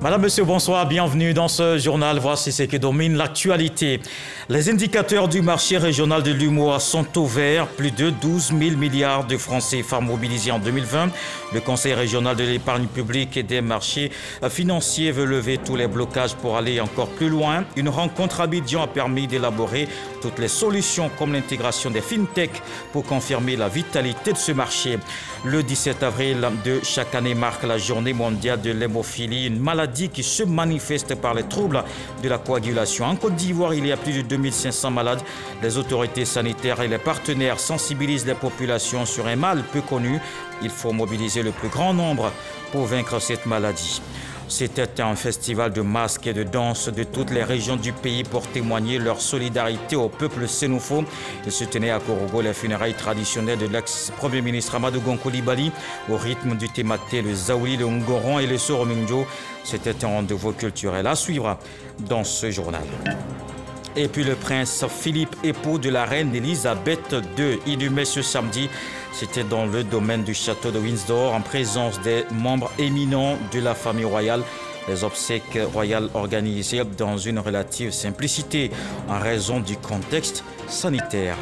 Madame, Monsieur, bonsoir, bienvenue dans ce journal. Voici ce qui domine l'actualité. Les indicateurs du marché régional de l'UEMOA sont au vert. Plus de 12 000 milliards de francs CFA mobilisés en 2020. Le Conseil régional de l'épargne publique et des marchés financiers veut lever tous les blocages pour aller encore plus loin. Une rencontre à Abidjan a permis d'élaborer toutes les solutions comme l'intégration des fintech pour confirmer la vitalité de ce marché. Le 17 avril de chaque année marque la journée mondiale de l'hémophilie, une maladie qui se manifeste par les troubles de la coagulation. En Côte d'Ivoire, il y a plus de 2500 malades. Les autorités sanitaires et les partenaires sensibilisent les populations sur un mal peu connu. Il faut mobiliser le plus grand nombre pour vaincre cette maladie. C'était un festival de masques et de danse de toutes les régions du pays pour témoigner leur solidarité au peuple sénoufo. Il se tenait à Korogo les funérailles traditionnelles de l'ex-premier ministre Amadou Gon Coulibaly au rythme du Thématé, le Zaouli, le Ngoron et le Soromingjo. C'était un rendez-vous culturel à suivre dans ce journal. Et puis le prince Philippe, époux de la reine Elisabeth II, inhumé ce samedi. C'était dans le domaine du château de Windsor, en présence des membres éminents de la famille royale. Les obsèques royales organisées dans une relative simplicité en raison du contexte sanitaire.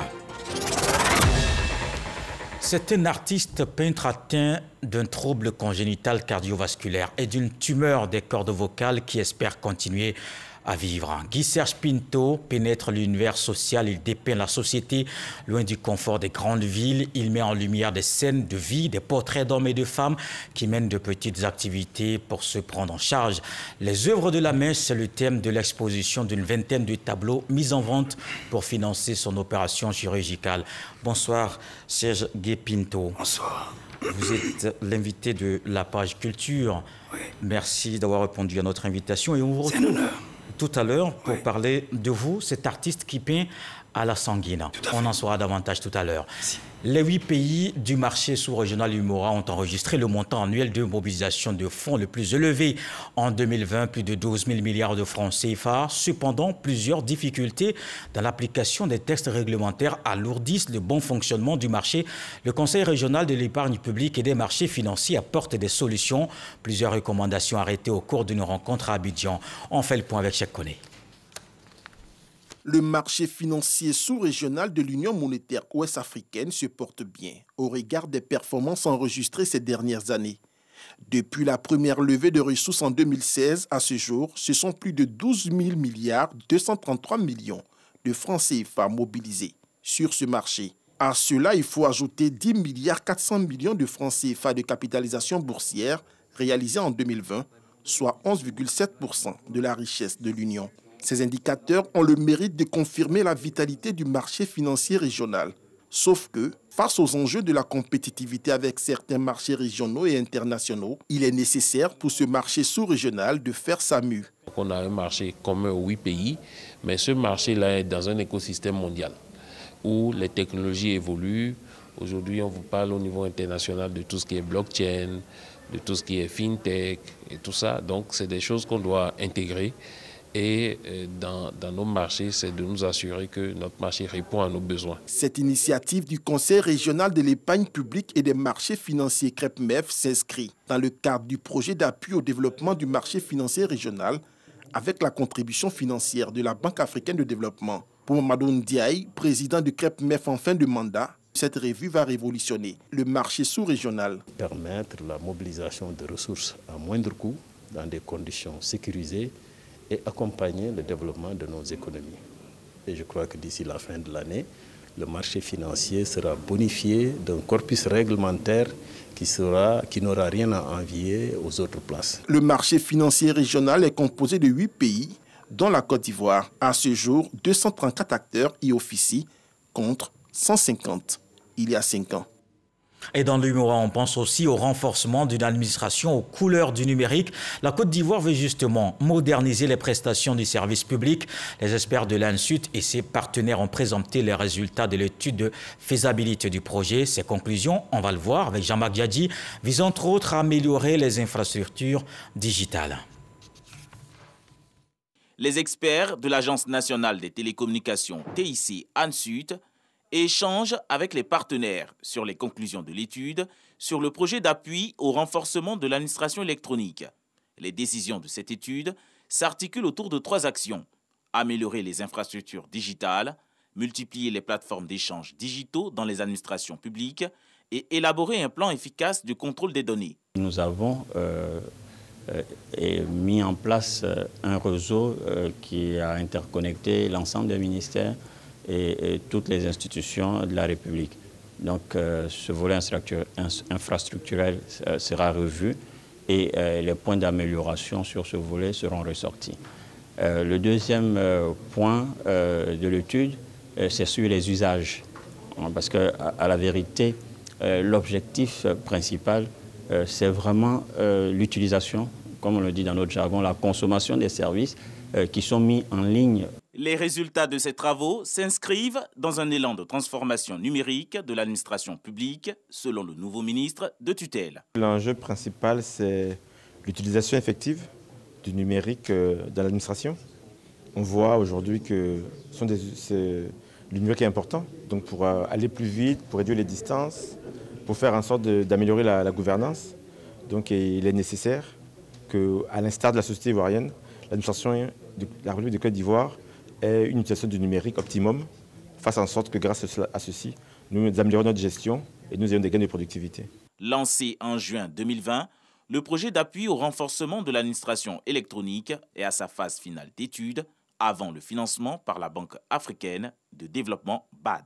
C'est un artiste peintre atteint d'un trouble congénital cardiovasculaire et d'une tumeur des cordes vocales qui espère continuer à vivre. Guy-Serge Pinto pénètre l'univers social, il dépeint la société loin du confort des grandes villes. Il met en lumière des scènes de vie, des portraits d'hommes et de femmes qui mènent de petites activités pour se prendre en charge. Les œuvres de la main, c'est le thème de l'exposition d'une vingtaine de tableaux mis en vente pour financer son opération chirurgicale. Bonsoir Serge Guy Pinto. Bonsoir. Vous êtes l'invité de la page culture. Oui. Merci d'avoir répondu à notre invitation et on vous retrouve tout à l'heure pour parler de vous, cet artiste qui peint à la sanguine. On en saura davantage tout à l'heure. Les 8 pays du marché sous-régional UEMOA ont enregistré le montant annuel de mobilisation de fonds le plus élevé en 2020, plus de 12 000 milliards de francs CFA. Cependant, plusieurs difficultés dans l'application des textes réglementaires alourdissent le bon fonctionnement du marché. Le Conseil régional de l'épargne publique et des marchés financiers apporte des solutions. Plusieurs recommandations arrêtées au cours d'une rencontre à Abidjan. On fait le point avec Cheikh Koné. Le marché financier sous-régional de l'Union monétaire ouest-africaine se porte bien au regard des performances enregistrées ces dernières années. Depuis la première levée de ressources en 2016 à ce jour, ce sont plus de 12 000 milliards 233 millions de francs CFA mobilisés sur ce marché. À cela, il faut ajouter 10 milliards 400 millions de francs CFA de capitalisation boursière réalisés en 2020, soit 11,7% de la richesse de l'Union. Ces indicateurs ont le mérite de confirmer la vitalité du marché financier régional. Sauf que, face aux enjeux de la compétitivité avec certains marchés régionaux et internationaux, il est nécessaire pour ce marché sous-régional de faire sa mue. On a un marché commun aux 8 pays, mais ce marché-là est dans un écosystème mondial où les technologies évoluent. Aujourd'hui, on vous parle au niveau international de tout ce qui est blockchain, de tout ce qui est fintech et tout ça. Donc, c'est des choses qu'on doit intégrer. Et dans nos marchés, c'est de nous assurer que notre marché répond à nos besoins. Cette initiative du Conseil régional de l'épargne publique et des marchés financiers CREPMEF s'inscrit dans le cadre du projet d'appui au développement du marché financier régional avec la contribution financière de la Banque africaine de développement. Pour Mamadou Ndiaye, président du CREPMEF en fin de mandat, cette revue va révolutionner le marché sous-régional. Permettre la mobilisation de ressources à moindre coût dans des conditions sécurisées et accompagner le développement de nos économies. Et je crois que d'ici la fin de l'année, le marché financier sera bonifié d'un corpus réglementaire qui n'aura rien à envier aux autres places. Le marché financier régional est composé de 8 pays, dont la Côte d'Ivoire. À ce jour, 234 acteurs y officient contre 150 il y a 5 ans. Et dans l'UEMOA, on pense aussi au renforcement d'une administration aux couleurs du numérique. La Côte d'Ivoire veut justement moderniser les prestations du service public. Les experts de l'ANSUT et ses partenaires ont présenté les résultats de l'étude de faisabilité du projet. Ces conclusions, on va le voir avec Jean-Marc Diadji, visent entre autres à améliorer les infrastructures digitales. Les experts de l'Agence nationale des télécommunications TIC ANSUT échange avec les partenaires sur les conclusions de l'étude sur le projet d'appui au renforcement de l'administration électronique. Les décisions de cette étude s'articulent autour de 3 actions. Améliorer les infrastructures digitales, multiplier les plateformes d'échanges digitaux dans les administrations publiques et élaborer un plan efficace de contrôle des données. Nous avons mis en place un réseau qui a interconnecté l'ensemble des ministères et toutes les institutions de la République. Donc ce volet infrastructurel sera revu et les points d'amélioration sur ce volet seront ressortis. Le deuxième point de l'étude, c'est sur les usages. Parce qu'à la vérité, l'objectif principal, c'est vraiment l'utilisation, comme on le dit dans notre jargon, la consommation des services qui sont mis en ligne. Les résultats de ces travaux s'inscrivent dans un élan de transformation numérique de l'administration publique, selon le nouveau ministre de tutelle. L'enjeu principal, c'est l'utilisation effective du numérique dans l'administration. On voit aujourd'hui que le numérique est important, donc pour aller plus vite, pour réduire les distances, pour faire en sorte d'améliorer la gouvernance. Donc il est nécessaire qu'à l'instar de la société ivoirienne, l'administration de la République de Côte d'Ivoire ait une utilisation du numérique optimum, fasse en sorte que grâce à ceci, nous améliorons notre gestion et nous ayons des gains de productivité. Lancé en juin 2020, le projet d'appui au renforcement de l'administration électronique est à sa phase finale d'étude avant le financement par la Banque africaine de développement BAD.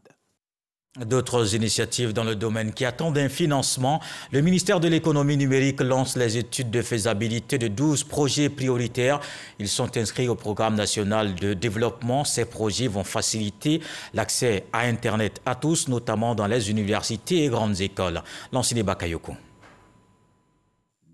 D'autres initiatives dans le domaine qui attendent un financement. Le ministère de l'économie numérique lance les études de faisabilité de 12 projets prioritaires. Ils sont inscrits au programme national de développement. Ces projets vont faciliter l'accès à Internet à tous, notamment dans les universités et grandes écoles. Lansine Bakayoko.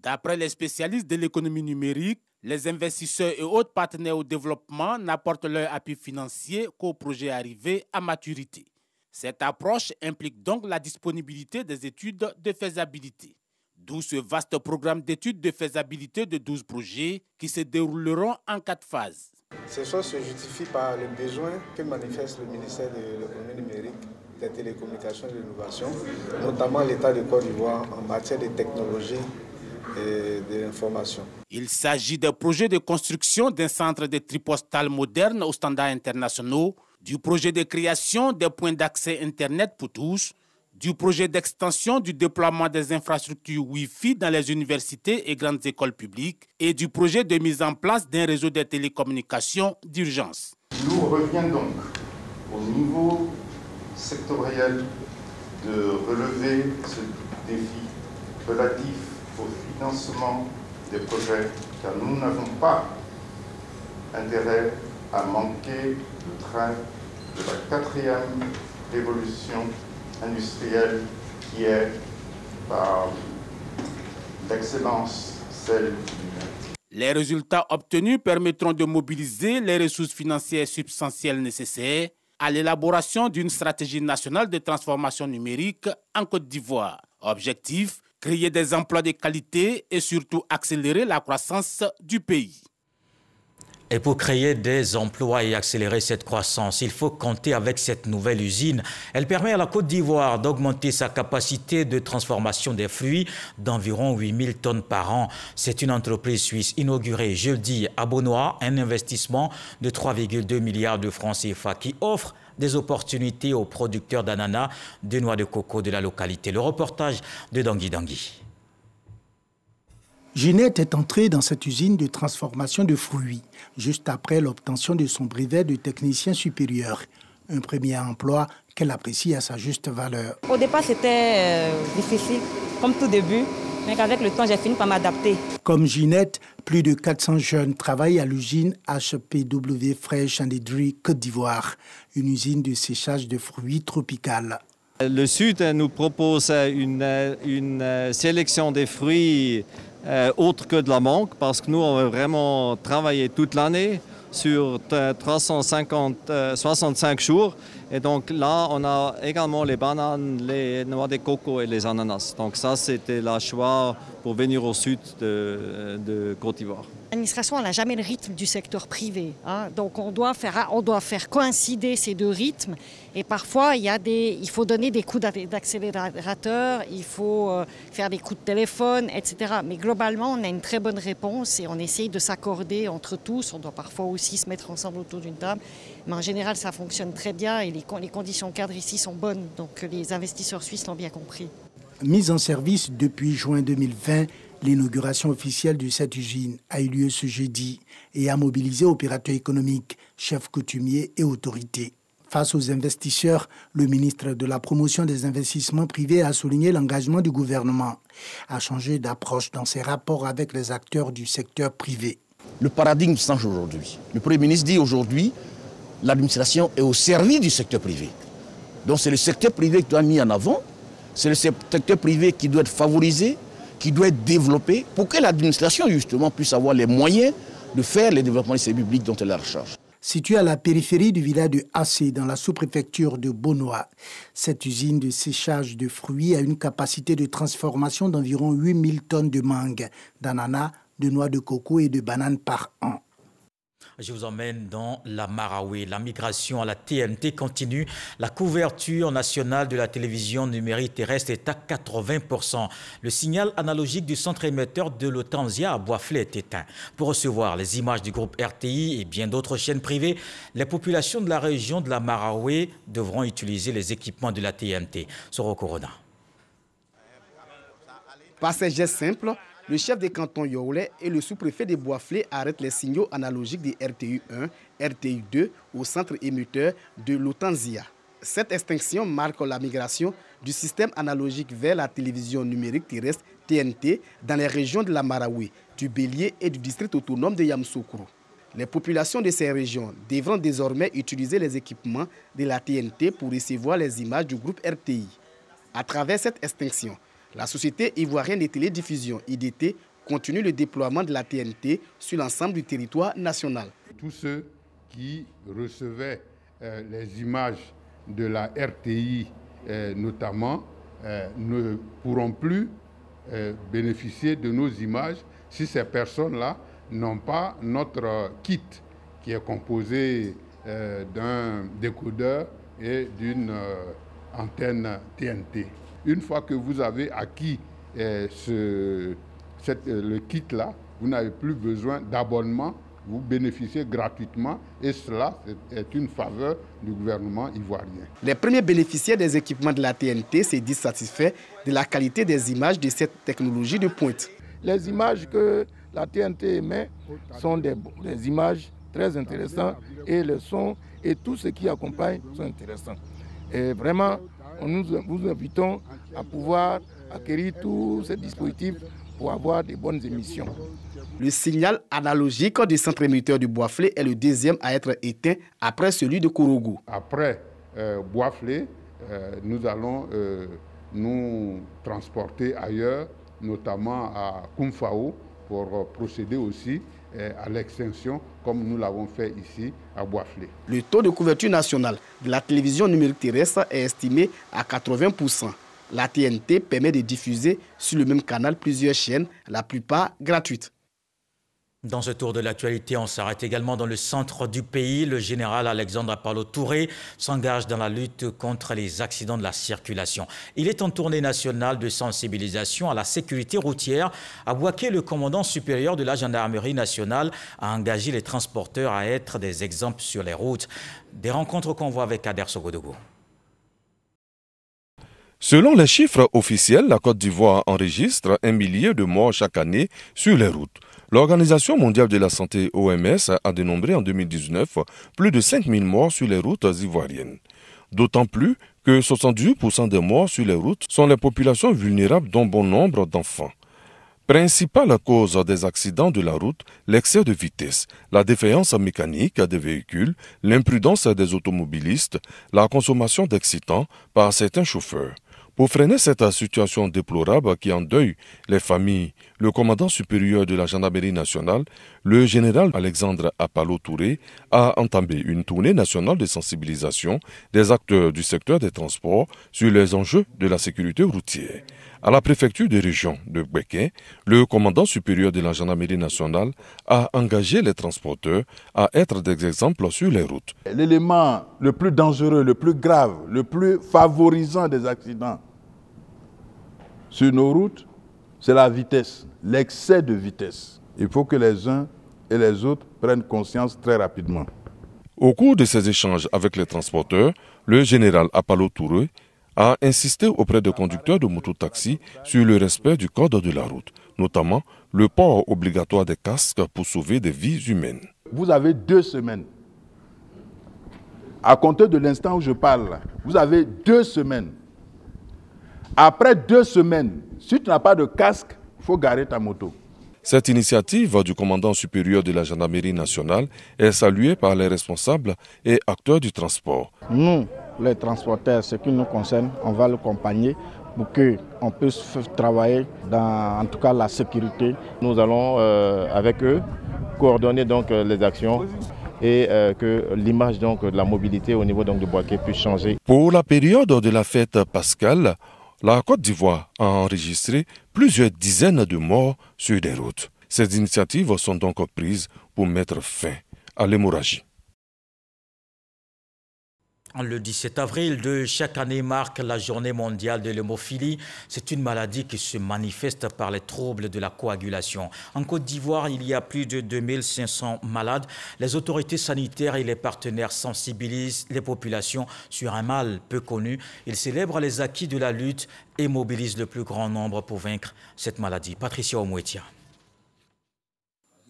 D'après les spécialistes de l'économie numérique, les investisseurs et autres partenaires au développement n'apportent leur appui financier qu'aux projets arrivés à maturité. Cette approche implique donc la disponibilité des études de faisabilité. D'où ce vaste programme d'études de faisabilité de 12 projets qui se dérouleront en 4 phases. Ce choix se justifie par les besoins que manifeste le ministère de l'économie numérique, des télécommunications et de l'innovation, notamment l'État de Côte d'Ivoire en matière de technologie et de l'information. Il s'agit de projets de construction d'un centre de tri postal moderne aux standards internationaux, du projet de création des points d'accès Internet pour tous, du projet d'extension du déploiement des infrastructures Wi-Fi dans les universités et grandes écoles publiques et du projet de mise en place d'un réseau de télécommunications d'urgence. Il nous revient donc au niveau sectoriel de relever ce défi relatif au financement des projets, car nous n'avons pas intérêt à manquer le train de la 4e révolution industrielle qui est par l'excellence celle du numérique. Les résultats obtenus permettront de mobiliser les ressources financières substantielles nécessaires à l'élaboration d'une stratégie nationale de transformation numérique en Côte d'Ivoire. Objectif, créer des emplois de qualité et surtout accélérer la croissance du pays. Et pour créer des emplois et accélérer cette croissance, il faut compter avec cette nouvelle usine. Elle permet à la Côte d'Ivoire d'augmenter sa capacité de transformation des fruits d'environ 8000 tonnes par an. C'est une entreprise suisse inaugurée jeudi à Beaunois, un investissement de 3,2 milliards de francs CFA qui offre des opportunités aux producteurs d'ananas, de noix de coco de la localité. Le reportage de Dangui Dangui. Ginette est entrée dans cette usine de transformation de fruits, juste après l'obtention de son brevet de technicien supérieur. Un premier emploi qu'elle apprécie à sa juste valeur. Au départ, c'était difficile, comme tout début, mais qu'avec le temps, j'ai fini par m'adapter. Comme Ginette, plus de 400 jeunes travaillent à l'usine HPW Fresh and Dry Côte d'Ivoire, une usine de séchage de fruits tropicales. Le Sud nous propose une sélection des fruits autre que de la mangue, parce que nous, on veut vraiment travailler toute l'année sur 365 jours. Et donc là, on a également les bananes, les noix de coco et les ananas. Donc ça, c'était le choix pour venir au sud de Côte d'Ivoire. L'administration n'a jamais le rythme du secteur privé. Donc on doit faire coïncider ces deux rythmes. Et parfois, il faut donner des coups d'accélérateur, il faut faire des coups de téléphone, etc. Mais globalement, on a une très bonne réponse et on essaye de s'accorder entre tous. On doit parfois aussi se mettre ensemble autour d'une table. Mais en général, ça fonctionne très bien et les conditions cadres ici sont bonnes. Donc les investisseurs suisses l'ont bien compris. Mise en service depuis juin 2020, l'inauguration officielle de cette usine a eu lieu ce jeudi et a mobilisé opérateurs économiques, chefs coutumiers et autorités. Face aux investisseurs, le ministre de la Promotion des investissements privés a souligné l'engagement du gouvernement à changer d'approche dans ses rapports avec les acteurs du secteur privé. Le paradigme change aujourd'hui. Le Premier ministre dit aujourd'hui l'administration est au service du secteur privé. Donc c'est le secteur privé qui doit être mis en avant, c'est le secteur privé qui doit être favorisé, qui doit être développé pour que l'administration justement puisse avoir les moyens de faire les développements des services publics dont elle a la charge. Située à la périphérie du village de Assé, dans la sous-préfecture de Beaunois, cette usine de séchage de fruits a une capacité de transformation d'environ 8000 tonnes de mangue, d'ananas, de noix de coco et de bananes par an. Je vous emmène dans la Marawi. La migration à la TNT continue. La couverture nationale de la télévision numérique terrestre est à 80%. Le signal analogique du centre émetteur de l'Otanzia à Boisflé est éteint. Pour recevoir les images du groupe RTI et bien d'autres chaînes privées, les populations de la région de la Marawi devront utiliser les équipements de la TNT. Soro Corona. Par ces gestes simples, le chef des cantons Yaoulé et le sous-préfet de Boisflé arrêtent les signaux analogiques des RTU 1, RTU 2 au centre émetteur de l'Otanzia. Cette extinction marque la migration du système analogique vers la télévision numérique terrestre TNT dans les régions de la Marawi, du Bélier et du district autonome de Yamoussoukro. Les populations de ces régions devront désormais utiliser les équipements de la TNT pour recevoir les images du groupe RTI. À travers cette extinction, la Société ivoirienne de télédiffusion, IDT, continue le déploiement de la TNT sur l'ensemble du territoire national. Tous ceux qui recevaient les images de la RTI notamment ne pourront plus bénéficier de nos images si ces personnes-là n'ont pas notre kit qui est composé d'un décodeur et d'une antenne TNT. Une fois que vous avez acquis le kit-là, vous n'avez plus besoin d'abonnement, vous bénéficiez gratuitement et cela est une faveur du gouvernement ivoirien. Les premiers bénéficiaires des équipements de la TNT se disent satisfaits de la qualité des images de cette technologie de pointe. Les images que la TNT émet sont des images très intéressantes et le son et tout ce qui accompagne sont intéressants. Et vraiment, nous vous invitons à pouvoir acquérir tous ces dispositifs pour avoir de bonnes émissions. Le signal analogique du centre émetteur de Boisflé est le deuxième à être éteint après celui de Korogo. Après Boisflé, nous allons nous transporter ailleurs, notamment à Koumfao, pour procéder aussi à l'extinction, comme nous l'avons fait ici à Boisflé. Le taux de couverture nationale de la télévision numérique terrestre est estimé à 80%. La TNT permet de diffuser sur le même canal plusieurs chaînes, la plupart gratuites. Dans ce tour de l'actualité, on s'arrête également dans le centre du pays. Le général Alexandre Apalo Touré s'engage dans la lutte contre les accidents de la circulation. Il est en tournée nationale de sensibilisation à la sécurité routière. À Bouaké, le commandant supérieur de la gendarmerie nationale a engagé les transporteurs à être des exemples sur les routes. Des rencontres qu'on voit avec Kader Sogodogo. Selon les chiffres officiels, la Côte d'Ivoire enregistre 1 millier de morts chaque année sur les routes. L'Organisation mondiale de la santé, OMS, a dénombré en 2019 plus de 5000 morts sur les routes ivoiriennes. D'autant plus que 78% des morts sur les routes sont les populations vulnérables, dont bon nombre d'enfants. Principale cause des accidents de la route, l'excès de vitesse, la défaillance mécanique des véhicules, l'imprudence des automobilistes, la consommation d'excitants par certains chauffeurs. Pour freiner cette situation déplorable qui endeuille les familles, le commandant supérieur de la gendarmerie nationale, le général Alexandre Apalo Touré, a entamé une tournée nationale de sensibilisation des acteurs du secteur des transports sur les enjeux de la sécurité routière. À la préfecture de région de Béquin, le commandant supérieur de la gendarmerie nationale a engagé les transporteurs à être des exemples sur les routes. L'élément le plus dangereux, le plus grave, le plus favorisant des accidents sur nos routes, c'est la vitesse, l'excès de vitesse. Il faut que les uns et les autres prennent conscience très rapidement. Au cours de ces échanges avec les transporteurs, le général Apalo Touré a insisté auprès des conducteurs de mototaxi sur le respect du code de la route, notamment le port obligatoire des casques pour sauver des vies humaines. Vous avez 2 semaines. À compter de l'instant où je parle, vous avez 2 semaines. Après 2 semaines, si tu n'as pas de casque, il faut garer ta moto. Cette initiative du commandant supérieur de la gendarmerie nationale est saluée par les responsables et acteurs du transport. Nous, les transporteurs, ce qui nous concerne, on va l'accompagner pour qu'on puisse travailler dans, en tout cas, la sécurité. Nous allons, avec eux, coordonner donc les actions et que l'image donc de la mobilité au niveau donc du Boaké puisse changer. Pour la période de la fête pascale, la Côte d'Ivoire a enregistré plusieurs dizaines de morts sur des routes. Ces initiatives sont donc prises pour mettre fin à l'hémorragie. Le 17 avril de chaque année marque la journée mondiale de l'hémophilie. C'est une maladie qui se manifeste par les troubles de la coagulation. En Côte d'Ivoire, il y a plus de 2500 malades. Les autorités sanitaires et les partenaires sensibilisent les populations sur un mal peu connu. Ils célèbrent les acquis de la lutte et mobilisent le plus grand nombre pour vaincre cette maladie. Patricia Omouetia.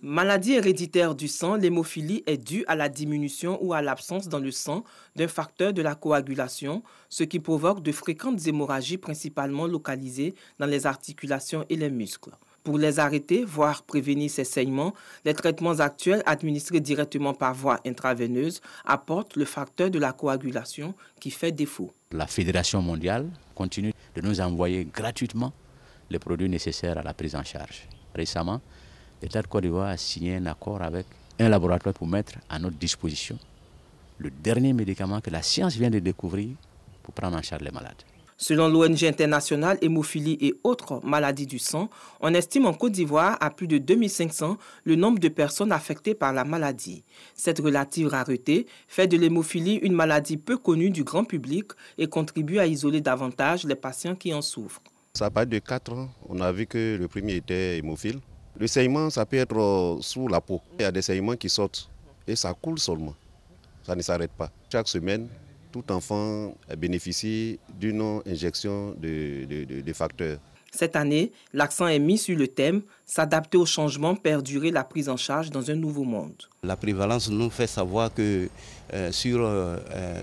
Maladie héréditaire du sang, l'hémophilie est due à la diminution ou à l'absence dans le sang d'un facteur de la coagulation, ce qui provoque de fréquentes hémorragies principalement localisées dans les articulations et les muscles. Pour les arrêter, voire prévenir ces saignements, les traitements actuels administrés directement par voie intraveineuse apportent le facteur de la coagulation qui fait défaut. La Fédération mondiale continue de nous envoyer gratuitement les produits nécessaires à la prise en charge. Récemment, l'État de Côte d'Ivoire a signé un accord avec un laboratoire pour mettre à notre disposition le dernier médicament que la science vient de découvrir pour prendre en charge les malades. Selon l'ONG internationale Hémophilie et autres maladies du sang, on estime en Côte d'Ivoire à plus de 2500 le nombre de personnes affectées par la maladie. Cette relative rareté fait de l'hémophilie une maladie peu connue du grand public et contribue à isoler davantage les patients qui en souffrent. Ça part de 4 ans, on a vu que le premier était hémophile. Le saignement, ça peut être sous la peau. Il y a des saignements qui sortent et ça coule seulement. Ça ne s'arrête pas. Chaque semaine, tout enfant bénéficie d'une injection de facteurs. Cette année, l'accent est mis sur le thème « S'adapter aux changements, perdurer la prise en charge dans un nouveau monde ». La prévalence nous fait savoir que sur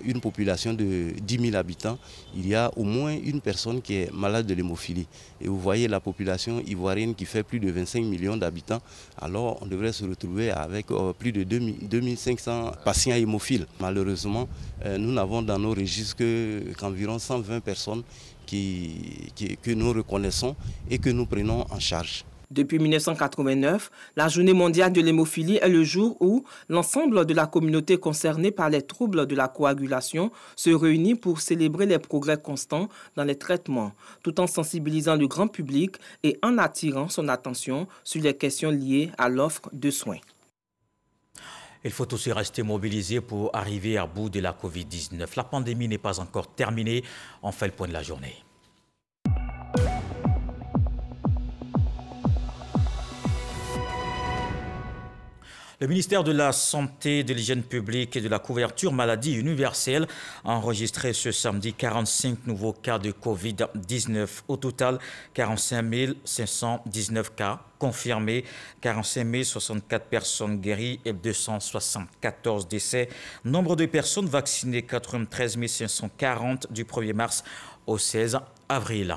une population de 10 000 habitants, il y a au moins une personne qui est malade de l'hémophilie. Et vous voyez la population ivoirienne qui fait plus de 25 millions d'habitants, alors on devrait se retrouver avec plus de 2500 patients hémophiles. Malheureusement, nous n'avons dans nos registres qu'environ 120 personnes que nous reconnaissons et que nous prenons en charge. Depuis 1989, la Journée mondiale de l'hémophilie est le jour où l'ensemble de la communauté concernée par les troubles de la coagulation se réunit pour célébrer les progrès constants dans les traitements, tout en sensibilisant le grand public et en attirant son attention sur les questions liées à l'offre de soins. Il faut aussi rester mobilisé pour arriver à bout de la Covid-19. La pandémie n'est pas encore terminée. On fait le point de la journée. Le ministère de la Santé, de l'Hygiène publique et de la couverture maladie universelle a enregistré ce samedi 45 nouveaux cas de Covid-19. Au total, 45 519 cas confirmés, 45 064 personnes guéries et 274 décès. Nombre de personnes vaccinées, 93 540 du 1er mars au 16 avril.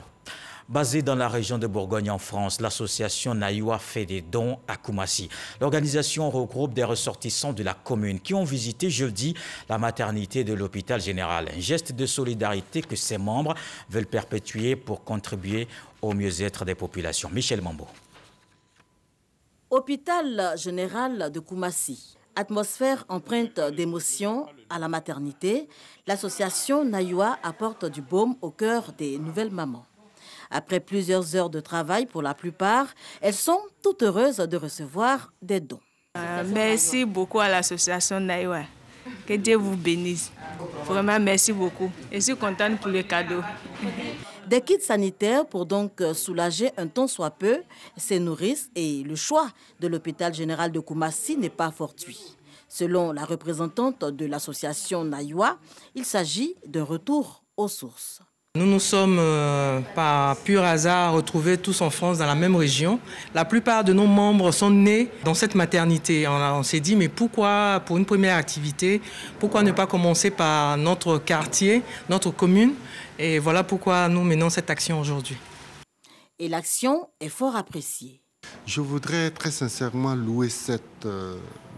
Basée dans la région de Bourgogne en France, l'association Naïwa fait des dons à Koumassi. L'organisation regroupe des ressortissants de la commune qui ont visité jeudi la maternité de l'hôpital général. Un geste de solidarité que ses membres veulent perpétuer pour contribuer au mieux-être des populations. Michel Mambo. Hôpital général de Koumassi. Atmosphère empreinte d'émotion à la maternité, l'association Naïwa apporte du baume au cœur des nouvelles mamans. Après plusieurs heures de travail pour la plupart, elles sont toutes heureuses de recevoir des dons. Merci beaucoup à l'association Naïwa. Que Dieu vous bénisse. Vraiment, merci beaucoup. Je suis contente pour le cadeau. Des kits sanitaires pour donc soulager un tant soit peu ces nourrices, et le choix de l'hôpital général de Koumassi n'est pas fortuit. Selon la représentante de l'association Naïwa, il s'agit d'un retour aux sources. Nous nous sommes, par pur hasard, retrouvés tous en France, dans la même région. La plupart de nos membres sont nés dans cette maternité. On s'est dit, mais pourquoi, pour une première activité, pourquoi ne pas commencer par notre quartier, notre commune? Et voilà pourquoi nous menons cette action aujourd'hui. Et l'action est fort appréciée. Je voudrais très sincèrement louer cette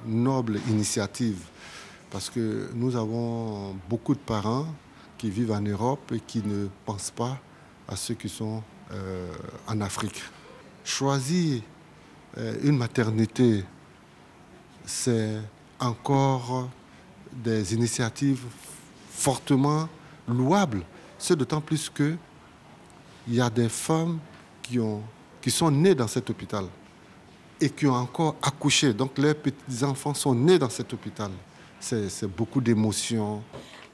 noble initiative, parce que nous avons beaucoup de parents qui vivent en Europe et qui ne pensent pas à ceux qui sont en Afrique. Choisir une maternité, c'est encore des initiatives fortement louables. C'est d'autant plus qu'il y a des femmes qui sont nées dans cet hôpital et qui ont encore accouché. Donc leurs petits-enfants sont nés dans cet hôpital. C'est beaucoup d'émotions.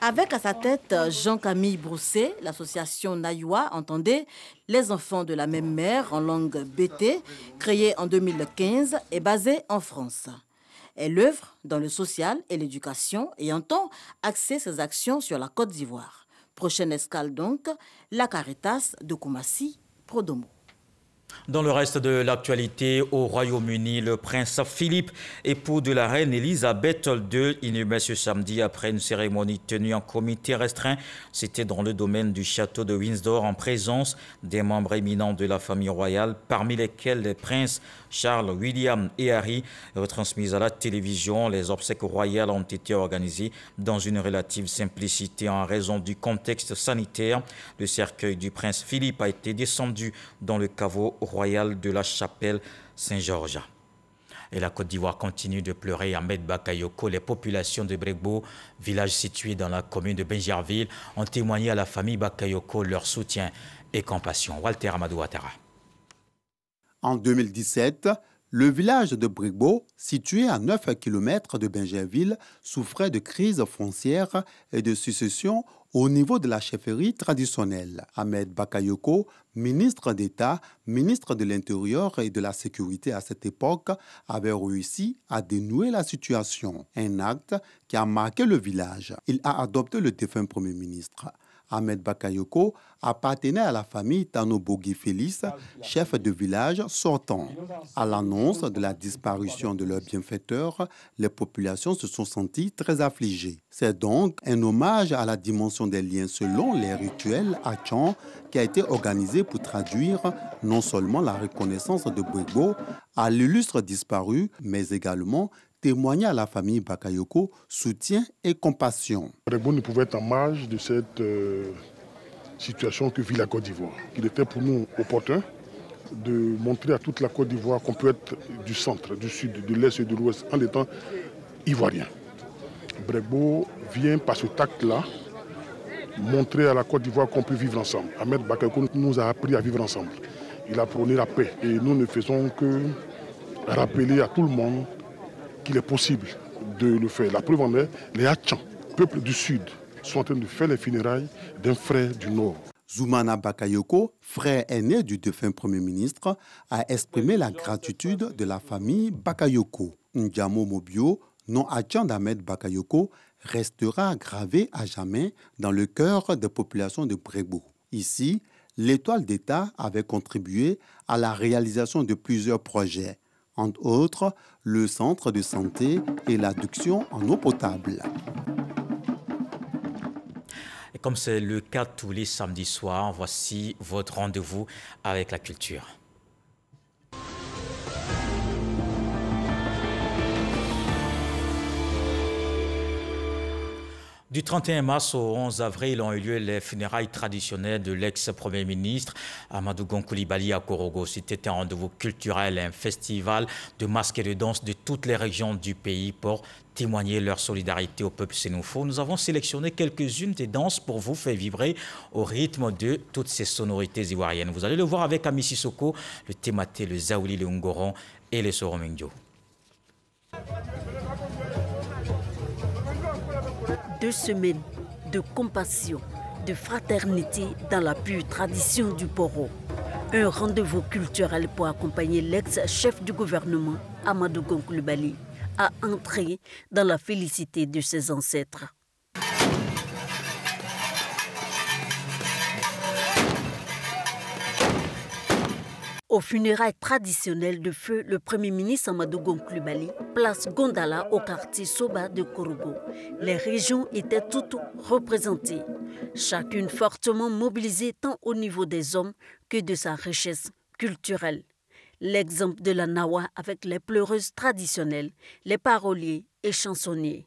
Avec à sa tête Jean-Camille Brousset, l'association Naïwa entendait les enfants de la même mère en langue BT, créée en 2015 et basée en France. Elle œuvre dans le social et l'éducation et entend axer ses actions sur la Côte d'Ivoire. Prochaine escale donc, la Caritas de Koumassi, Prodomo. Dans le reste de l'actualité, au Royaume-Uni, le prince Philippe, époux de la reine Elisabeth II, inhumé ce samedi après une cérémonie tenue en comité restreint. C'était dans le domaine du château de Windsor, en présence des membres éminents de la famille royale, parmi lesquels les princes Charles, William et Harry. Retransmises à la télévision, les obsèques royales ont été organisées dans une relative simplicité en raison du contexte sanitaire. Le cercueil du prince Philippe a été descendu dans le caveau royal de la chapelle Saint-Georges. Et la Côte d'Ivoire continue de pleurer. Ahmed Bakayoko, les populations de Bregbo, village situé dans la commune de Benjerville, ont témoigné à la famille Bakayoko leur soutien et compassion. Walter Amadou Ouattara. En 2017, le village de Bregbo, situé à 9 km de Benjerville, souffrait de crise foncière et de succession au niveau de la chefferie traditionnelle. Ahmed Bakayoko, ministre d'État, ministre de l'Intérieur et de la Sécurité à cette époque, avait réussi à dénouer la situation. Un acte qui a marqué le village. Il a adopté le défunt Premier ministre. Ahmed Bakayoko appartenait à la famille Tano Bogui Félix, chef de village sortant. À l'annonce de la disparition de leur bienfaiteur, les populations se sont senties très affligées. C'est donc un hommage à la dimension des liens selon les rituels Achan qui a été organisé pour traduire non seulement la reconnaissance de Bregbo à l'illustre disparu, mais également témoigner à la famille Bakayoko soutien et compassion. Bregbo ne pouvait être en marge de cette situation que vit la Côte d'Ivoire. Il était pour nous opportun de montrer à toute la Côte d'Ivoire qu'on peut être du centre, du sud, de l'est et de l'ouest en étant ivoirien. Bregbo vient par cet acte-là montrer à la Côte d'Ivoire qu'on peut vivre ensemble. Ahmed Bakayoko nous a appris à vivre ensemble. Il a prôné la paix et nous ne faisons que rappeler à tout le monde qu'il est possible de le faire. La preuve en est, les Hachans, peuple du Sud, sont en train de faire les funérailles d'un frère du Nord. Zoumana Bakayoko, frère aîné du défunt Premier ministre, a exprimé la gratitude de la famille Bakayoko. Ndjamo Mobio, nom Hachan d'Ahmed Bakayoko, restera gravé à jamais dans le cœur des populations de Bregbo. Ici, l'Étoile d'État avait contribué à la réalisation de plusieurs projets, entre autres le centre de santé et l'adduction en eau potable. Et comme c'est le cas tous les samedis soirs, voici votre rendez-vous avec la culture. Du 31 mars au 11 avril ont eu lieu les funérailles traditionnelles de l'ex-premier ministre Amadou Gon Coulibaly à Korogo. C'était un rendez-vous culturel et un festival de masques et de danse de toutes les régions du pays pour témoigner leur solidarité au peuple sénoufo. Nous avons sélectionné quelques-unes des danses pour vous faire vibrer au rythme de toutes ces sonorités ivoiriennes. Vous allez le voir avec Ami Sissoko, le Tématé, le Zaouli, le Ngoron et le Soromingyo. 2 semaines de compassion, de fraternité dans la pure tradition du Poro. Un rendez-vous culturel pour accompagner l'ex-chef du gouvernement, Amadou Gon Coulibaly, à entrer dans la félicité de ses ancêtres. Au funérailles traditionnelles de feu, le Premier ministre Amadou Gon Coulibaly place Gondala au quartier Soba de Korogo. Les régions étaient toutes représentées, chacune fortement mobilisée tant au niveau des hommes que de sa richesse culturelle. L'exemple de la Nawa avec les pleureuses traditionnelles, les paroliers et chansonniers.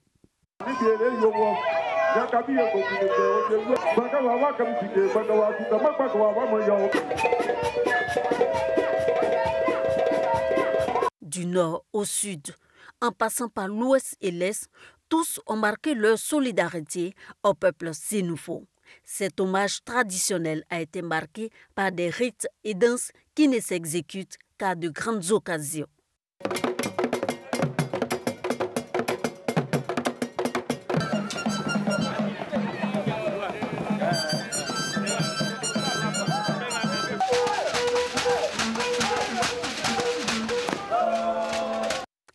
Du nord au sud, en passant par l'ouest et l'est, tous ont marqué leur solidarité au peuple sénoufo. Cet hommage traditionnel a été marqué par des rites et danses qui ne s'exécutent qu'à de grandes occasions.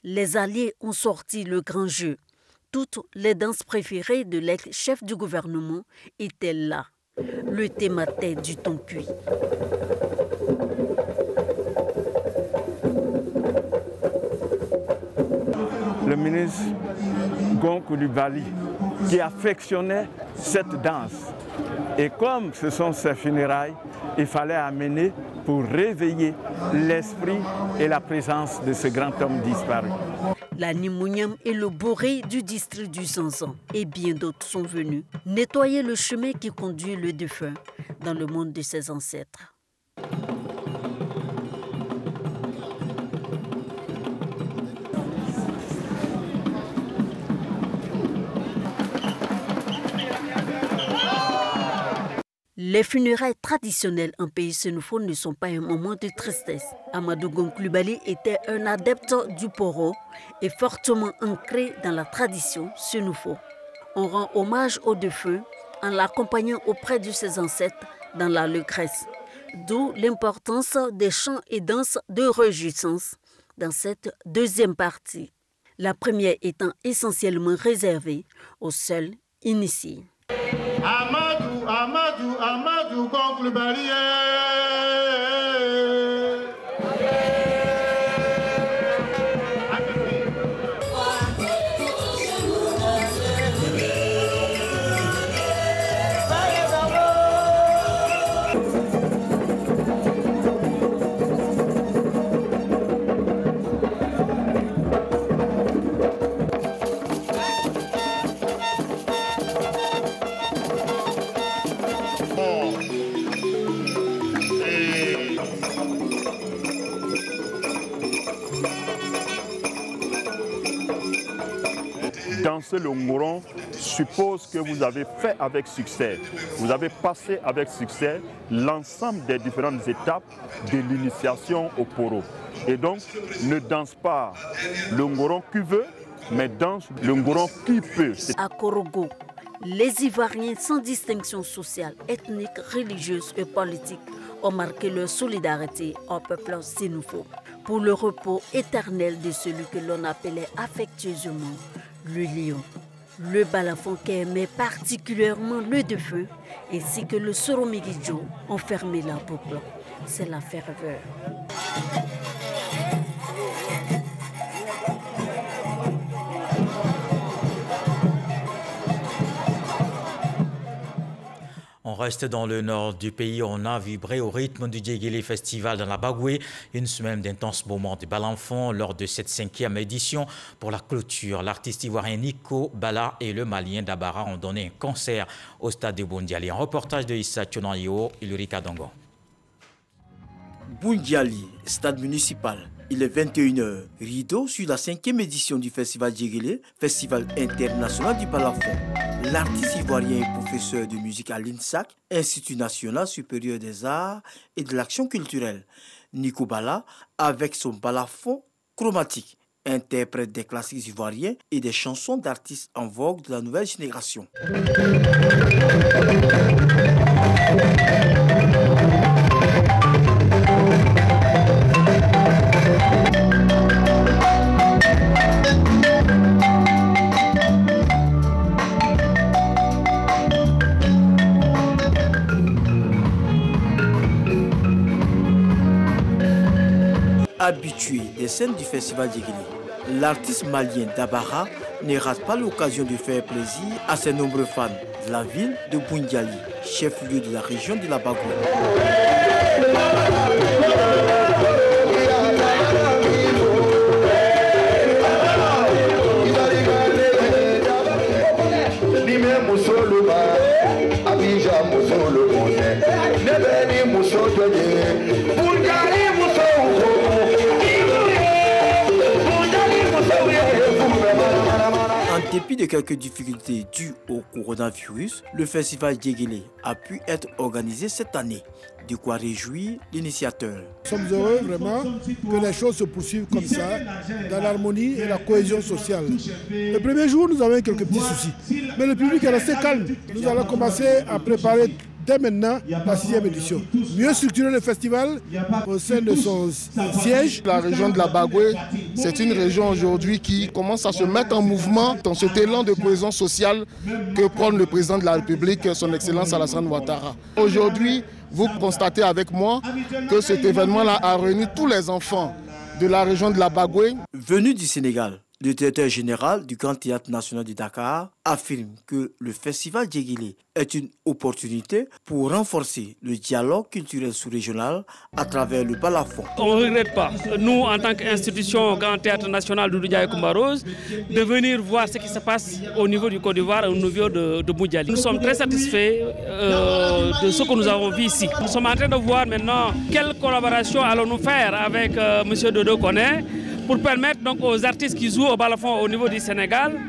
Les alliés ont sorti le grand jeu. Toutes les danses préférées de l'ex-chef du gouvernement étaient là. Le Tématé du Tonpuy. Le ministre Gon Coulibaly qui affectionnait cette danse. Et comme ce sont ses funérailles, il fallait amener pour réveiller l'esprit et la présence de ce grand homme disparu. La Nimouniam et le Boré du district du Zanzan et bien d'autres sont venus nettoyer le chemin qui conduit le défunt dans le monde de ses ancêtres. Les funérailles traditionnelles en pays sénoufo ne sont pas un moment de tristesse. Amadou Gon Coulibaly était un adepte du Poro et fortement ancré dans la tradition sénoufo. On rend hommage au défunt en l'accompagnant auprès de ses ancêtres dans la Legresse, d'où l'importance des chants et danses de réjouissance dans cette deuxième partie. La première étant essentiellement réservée aux seuls initiés. Amadou Gon Coulibaly. Danser le Ngoron suppose que vous avez fait avec succès. Vous avez passé avec succès l'ensemble des différentes étapes de l'initiation au Poro. Et donc, ne danse pas le Ngoron qui veut, mais danse le Ngoron qui peut. À Korogo, les Ivoiriens sans distinction sociale, ethnique, religieuse et politique ont marqué leur solidarité au peuple sénoufo pour le repos éternel de celui que l'on appelait affectueusement le lion. Le balafon qui aimait particulièrement le défunt ainsi que le Soromingyo ont fermé la boucle. C'est la ferveur. On reste dans le nord du pays. On a vibré au rythme du Djegele Festival dans la Bagoué. Une semaine d'intenses moments de Balanfon lors de cette 5e édition. Pour la clôture, l'artiste ivoirien Nico Bala et le Malien Dabara ont donné un concert au stade de Boundiali. Un reportage de Issa Tchonanyo et Lurika Dongo. Boundiali, stade municipal. Il est 21h. Rideau sur la 5e édition du Festival Djegele, Festival international du balafon. L'artiste ivoirien est professeur de musique à l'INSAC, Institut national supérieur des arts et de l'action culturelle. Nico Bala, avec son balafon chromatique, interprète des classiques ivoiriens et des chansons d'artistes en vogue de la nouvelle génération. Habitué des scènes du festival Djegele, l'artiste malien Dabara ne rate pas l'occasion de faire plaisir à ses nombreux fans de la ville de Boundiali, chef-lieu de la région de la Bagoué. En dépit de quelques difficultés dues au coronavirus, le festival Djegele a pu être organisé cette année. De quoi réjouir l'initiateur. Nous sommes heureux vraiment que les choses se poursuivent comme ça, dans l'harmonie et la cohésion sociale. Le premier jour, nous avons quelques petits soucis, mais le public est resté calme. Nous allons commencer à préparer dès maintenant la 6e édition. Mieux structurer le festival au sein de son siège. La région de la Bagoué, c'est une région aujourd'hui qui commence à se mettre en mouvement dans cet élan de cohésion sociale que prône le président de la République, son Excellence Alassane Ouattara. Aujourd'hui, vous constatez avec moi que cet événement-là a réuni tous les enfants de la région de la Bagoué. Venu du Sénégal, le directeur général du Grand Théâtre National de Dakar affirme que le festival Djegele est une opportunité pour renforcer le dialogue culturel sous-régional à travers le balafon. On ne regrette pas, nous en tant qu'institution Grand Théâtre National de Doudia et Kumbarose, de venir voir ce qui se passe au niveau du Côte d'Ivoire et au niveau de Boundiali. Nous sommes très satisfaits de ce que nous avons vu ici. Nous sommes en train de voir maintenant quelle collaboration allons-nous faire avec M. Dodo Koné pour permettre donc aux artistes qui jouent au balafon au niveau du Sénégal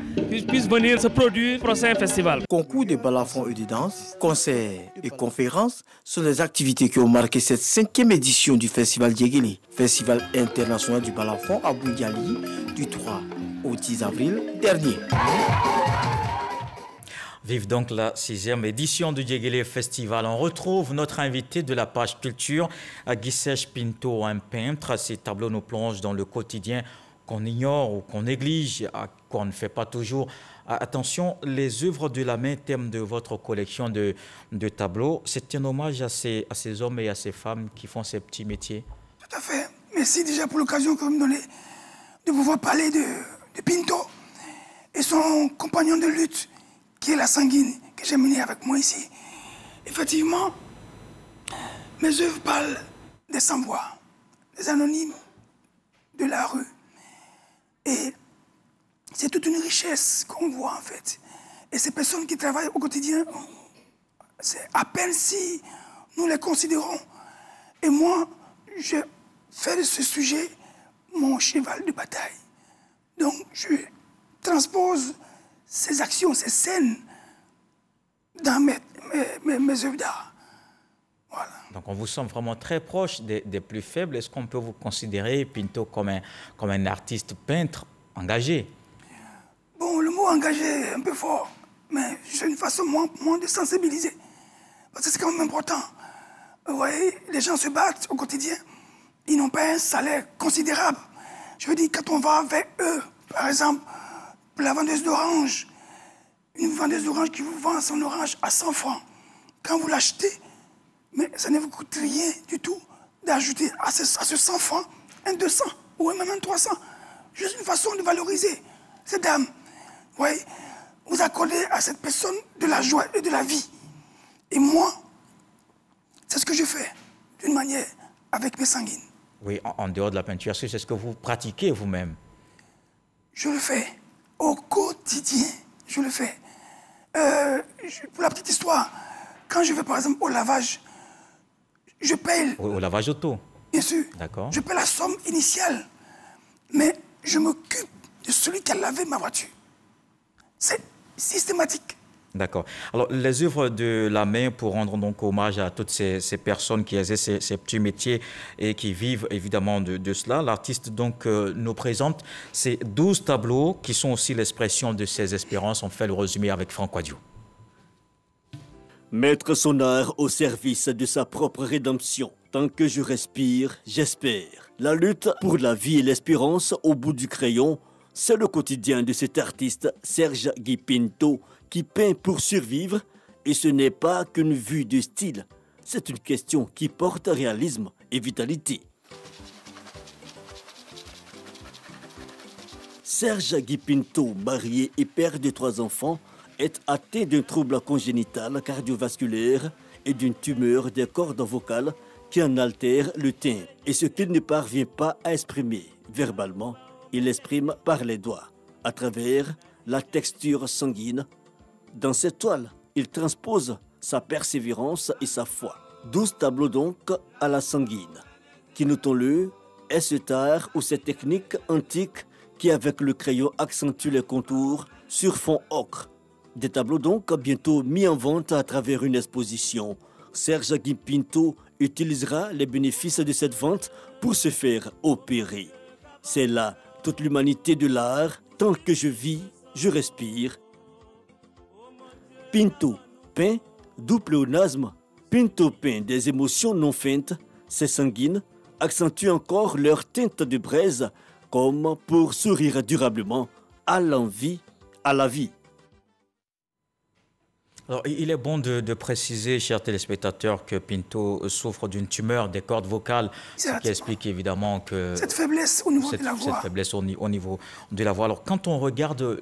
puissent venir se produire au prochain festival. Concours de balafon et de danse, concerts et conférences sont les activités qui ont marqué cette 5e édition du Festival Djegele, Festival international du balafon à Boundiali, du 3 au 10 avril dernier. Vive donc la 6e édition du Djegele Festival. On retrouve notre invité de la page culture, Guissèche Pinto, un peintre. Ces tableaux nous plongent dans le quotidien qu'on ignore ou qu'on néglige, qu'on ne fait pas toujours attention. Les œuvres de la main, thème de votre collection de tableaux, c'est un hommage à ces hommes et à ces femmes qui font ces petits métiers. Tout à fait. Merci déjà pour l'occasion que vous me donnez de pouvoir parler de Pinto et son compagnon de lutte, qui est la sanguine que j'ai menée avec moi ici. Effectivement, mes œuvres parlent des sans-voix, des anonymes, de la rue. Et c'est toute une richesse qu'on voit en fait. Et ces personnes qui travaillent au quotidien, c'est à peine si nous les considérons. Et moi, je fais de ce sujet mon cheval de bataille. Donc je transpose ces actions, ces scènes dans mes œuvres d'art. Voilà. Donc on vous sent vraiment très proche des plus faibles. Est-ce qu'on peut vous considérer, Pinto, comme un artiste peintre engagé? Bon, le mot engagé est un peu fort, mais c'est une façon moins de sensibiliser. Parce que c'est quand même important. Vous voyez, les gens se battent au quotidien. Ils n'ont pas un salaire considérable. Je veux dire, quand on va vers eux, par exemple, pour la vendeuse d'orange, une vendeuse d'orange qui vous vend son orange à 100 francs. Quand vous l'achetez, mais ça ne vous coûte rien du tout d'ajouter à ce 100 francs un 200 ou même un 300. Juste une façon de valoriser cette dame. Vous voyez, vous accordez à cette personne de la joie et de la vie. Et moi, c'est ce que je fais, d'une manière avec mes sanguines. Oui, en dehors de la peinture, est-ce que c'est ce que vous pratiquez vous-même? Je le fais au quotidien, je le fais. Pour la petite histoire, quand je vais par exemple au lavage, je paye... Au lavage auto? Bien sûr. D'accord. Je paye la somme initiale, mais je m'occupe de celui qui a lavé ma voiture. C'est systématique. D'accord. Alors, les œuvres de la main, pour rendre donc hommage à toutes ces personnes qui exercent ces petits métiers et qui vivent évidemment de cela, l'artiste donc nous présente ces 12 tableaux qui sont aussi l'expression de ses espérances. On fait le résumé avec Franck Quadio. Mettre son art au service de sa propre rédemption. Tant que je respire, j'espère. La lutte pour la vie et l'espérance au bout du crayon, c'est le quotidien de cet artiste Serge Guy Pinto qui peint pour survivre. Et ce n'est pas qu'une vue de style, c'est une question qui porte réalisme et vitalité. Serge Guy Pinto, marié et père de 3 enfants, est atteint d'un trouble congénital cardiovasculaire et d'une tumeur des cordes vocales qui en altère le timbre. Et ce qu'il ne parvient pas à exprimer verbalement, il l'exprime par les doigts, à travers la texture sanguine. Dans cette toile, il transpose sa persévérance et sa foi. 12 tableaux donc à la sanguine, qui, notons-le, est cet art ou cette technique antique qui, avec le crayon, accentue les contours sur fond ocre. Des tableaux donc bientôt mis en vente à travers une exposition. Serge Guy Pinto utilisera les bénéfices de cette vente pour se faire opérer. C'est là toute l'humanité de l'art. Tant que je vis, je respire. Pinto peint, doux pléonasme. Pinto peint des émotions non feintes. Ces sanguines accentuent encore leur teinte de braise, comme pour sourire durablement à l'envie, à la vie. Alors, il est bon de préciser, chers téléspectateurs, que Pinto souffre d'une tumeur des cordes vocales, ce qui explique évidemment que... Cette faiblesse au niveau de la voix. Cette faiblesse au niveau de la voix. Alors, quand on regarde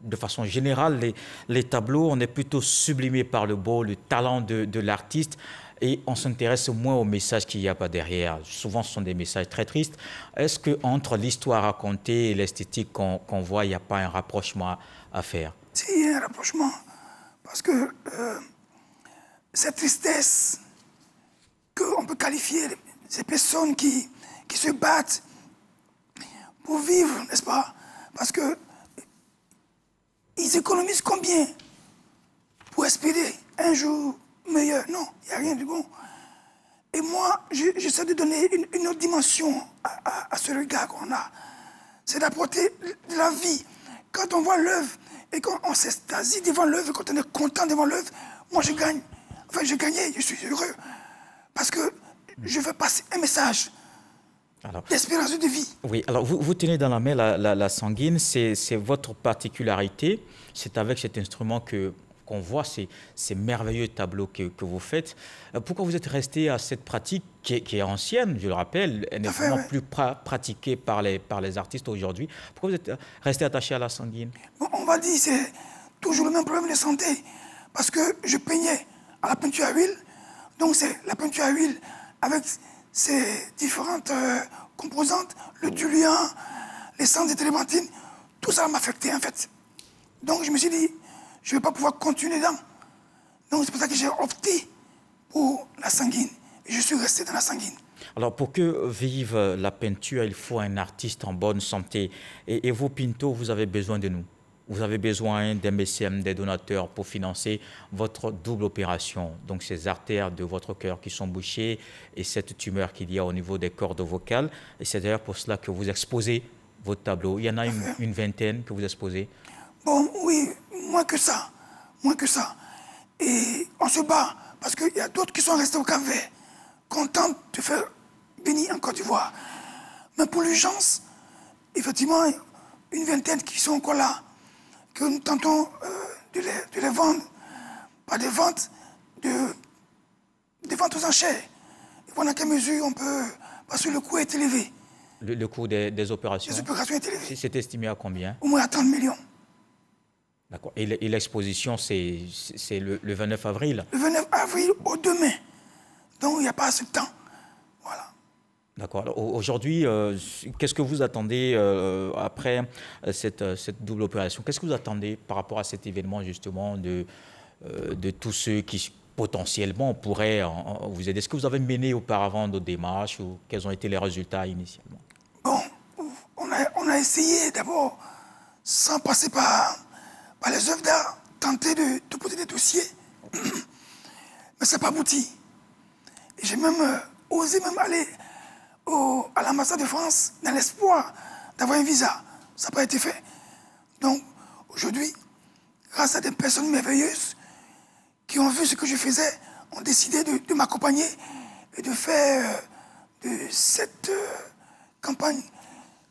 de façon générale les tableaux, on est plutôt sublimé par le beau, le talent de l'artiste, et on s'intéresse moins aux messages qu'il n'y a pas derrière. Souvent, ce sont des messages très tristes. Est-ce qu'entre l'histoire racontée et l'esthétique qu'on voit, il n'y a pas un rapprochement à faire? Si, il y a un rapprochement. Parce que cette tristesse qu'on peut qualifier ces personnes qui se battent pour vivre, n'est-ce pas? Parce que ils économisent combien pour espérer un jour meilleur? Non, il n'y a rien de bon. Et moi, j'essaie de donner une autre dimension à ce regard qu'on a. C'est d'apporter de la vie. Quand on voit l'œuvre, et quand on s'extasie devant l'œuvre, quand on est content devant l'œuvre, moi je gagne. Enfin, je gagnais, je suis heureux. Parce que je veux passer un message d'espérance de vie. Oui, alors vous tenez dans la main la sanguine, c'est votre particularité. C'est avec cet instrument qu'on voit ces merveilleux tableaux que vous faites. Pourquoi vous êtes resté à cette pratique qui est ancienne, je le rappelle, elle n'est vraiment plus pratiquée par les artistes aujourd'hui? Pourquoi vous êtes resté attaché à la sanguine? Bon, on va dire c'est toujours le même problème de santé. Parce que je peignais à la peinture à huile. Donc c'est la peinture à huile avec ses différentes composantes, le diluant, l'essence de térébenthine. Tout ça m'affectait en fait. Donc je me suis dit, je ne vais pas pouvoir continuer dedans. Donc c'est pour ça que j'ai opté pour la sanguine. Et je suis resté dans la sanguine. Alors pour que vive la peinture, il faut un artiste en bonne santé. Et vous, Pinto, vous avez besoin de nous. Vous avez besoin des mécènes, des donateurs pour financer votre double opération. Donc ces artères de votre cœur qui sont bouchées et cette tumeur qu'il y a au niveau des cordes vocales. Et c'est d'ailleurs pour cela que vous exposez votre tableau. Il y en a une vingtaine que vous exposez. Bon, oui, moins que ça. Moins que ça. Et on se bat parce qu'il y a d'autres qui sont restés au Cap-Vert, contents de faire bénir en Côte d'Ivoire. Mais pour l'urgence, effectivement, une vingtaine qui sont encore là, que nous tentons de les vendre, pas des ventes, des ventes aux enchères. Et pendant quelle mesure on peut... Parce que le coût est élevé. Le coût des opérations? Les opérations est élevé. C'est estimé à combien? Au moins à 30 millions. D'accord. Et l'exposition, c'est le 29 avril? Le 29 avril au 2 mai. Donc, il n'y a pas assez de temps. Voilà. D'accord. Aujourd'hui, qu'est-ce que vous attendez après cette double opération? Qu'est-ce que vous attendez par rapport à cet événement, justement, de tous ceux qui potentiellement pourraient vous aider? Est-ce que vous avez mené auparavant d'autres démarches ou quels ont été les résultats initialement? Bon, on a essayé d'abord, sans passer par les œuvres d'art, tenter de poser des dossiers, mais ça n'a pas abouti. Et j'ai même osé aller à l'ambassade de France dans l'espoir d'avoir un visa. Ça n'a pas été fait. Donc, aujourd'hui, grâce à des personnes merveilleuses qui ont vu ce que je faisais, ont décidé de m'accompagner et de faire de cette campagne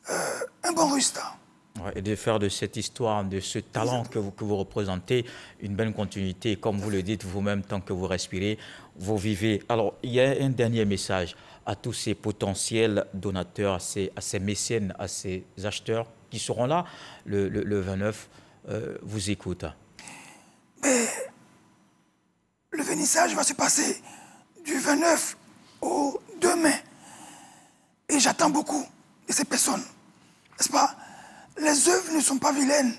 un bon résultat. Ouais, et de faire de cette histoire, de ce talent que vous représentez, une belle continuité. Comme vous le dites vous-même, tant que vous respirez, vous vivez. Alors, il y a un dernier message à tous ces potentiels donateurs, à ces mécènes, à ces acheteurs qui seront là le 29. Vous écoute. Mais le vernissage va se passer du 29 au 2 mai. Et j'attends beaucoup de ces personnes. N'est-ce pas? Les œuvres ne sont pas vilaines.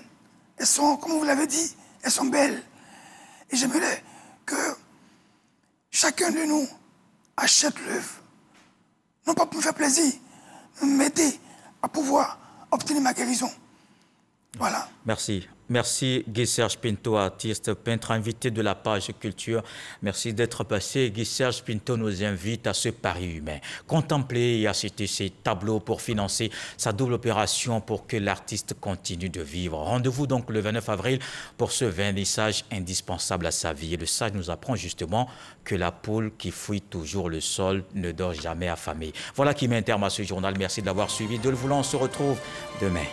Elles sont, comme vous l'avez dit, elles sont belles. Et j'aimerais que chacun de nous achète l'œuvre. Non pas pour me faire plaisir, mais m'aider à pouvoir obtenir ma guérison. Voilà. Merci. Merci Guy-Serge Pinto, artiste, peintre invité de la page culture. Merci d'être passé. Guy-Serge Pinto nous invite à ce pari humain. Contempler et acheter ses tableaux pour financer sa double opération pour que l'artiste continue de vivre. Rendez-vous donc le 29 avril pour ce vernissage indispensable à sa vie. Et le sage nous apprend justement que la poule qui fouille toujours le sol ne dort jamais affamée. Voilà qui met un terme à ce journal. Merci de l'avoir suivi. De le vouloir, on se retrouve demain.